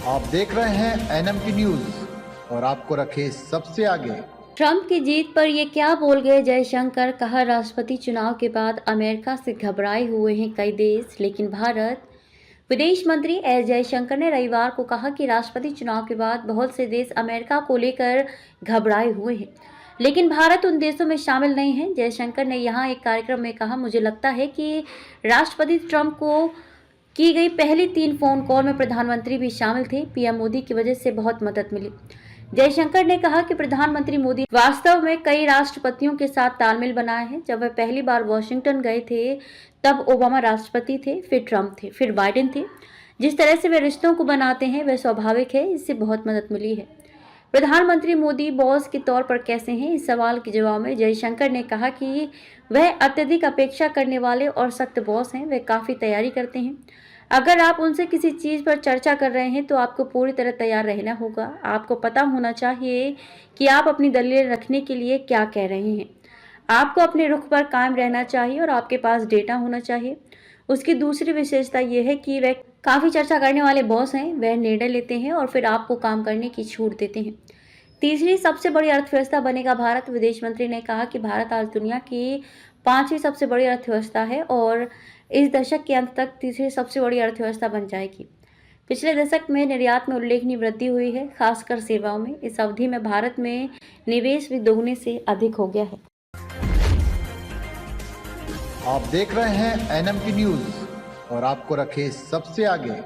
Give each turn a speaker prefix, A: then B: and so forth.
A: आप देख रहे हैं एनएमटी न्यूज और आपको रखे सबसे आगे।
B: ट्रंप की जीत पर ये क्या बोल गए जयशंकर। कहा, राष्ट्रपति चुनाव के बाद अमेरिका से घबराए हुए हैं कई देश, लेकिन भारत। विदेश मंत्री एस जयशंकर ने रविवार को कहा कि राष्ट्रपति चुनाव के बाद बहुत से देश अमेरिका को लेकर घबराए हुए हैं, लेकिन भारत उन देशों में शामिल नहीं है। जयशंकर ने यहाँ एक कार्यक्रम में कहा, मुझे लगता है कि राष्ट्रपति ट्रंप को की गई पहली 3 फोन कॉल में प्रधानमंत्री भी शामिल थे। पीएम मोदी की वजह से बहुत मदद मिली। जयशंकर ने कहा कि प्रधानमंत्री मोदी वास्तव में कई राष्ट्रपतियों के साथ तालमेल बनाए हैं। जब वे पहली बार वॉशिंगटन गए थे तब ओबामा राष्ट्रपति थे, फिर ट्रंप थे, फिर बाइडेन थे। जिस तरह से वे रिश्तों को बनाते हैं वह स्वाभाविक है, इससे बहुत मदद मिली है। प्रधानमंत्री मोदी बॉस के तौर पर कैसे हैं, इस सवाल के जवाब में जयशंकर ने कहा कि वह अत्यधिक अपेक्षा करने वाले और सख्त बॉस हैं। वे काफ़ी तैयारी करते हैं। अगर आप उनसे किसी चीज़ पर चर्चा कर रहे हैं तो आपको पूरी तरह तैयार रहना होगा। आपको पता होना चाहिए कि आप अपनी दलीलें रखने के लिए क्या कह रहे हैं। आपको अपने रुख पर कायम रहना चाहिए और आपके पास डेटा होना चाहिए। उसकी दूसरी विशेषता यह है कि वह काफ़ी चर्चा करने वाले बॉस हैं। वह निर्णय लेते हैं और फिर आपको काम करने की छूट देते हैं। तीसरी सबसे बड़ी अर्थव्यवस्था बनेगा भारत। विदेश मंत्री ने कहा कि भारत आज दुनिया की 5वीं सबसे बड़ी अर्थव्यवस्था है और इस दशक के अंत तक तीसरी सबसे बड़ी अर्थव्यवस्था बन जाएगी। पिछले दशक में निर्यात में उल्लेखनीय वृद्धि हुई है, खासकर सेवाओं में। इस अवधि में भारत में निवेश भी दोगुने से अधिक हो गया है।
A: आप देख रहे हैं एनएमटी न्यूज और आपको रखे सबसे आगे।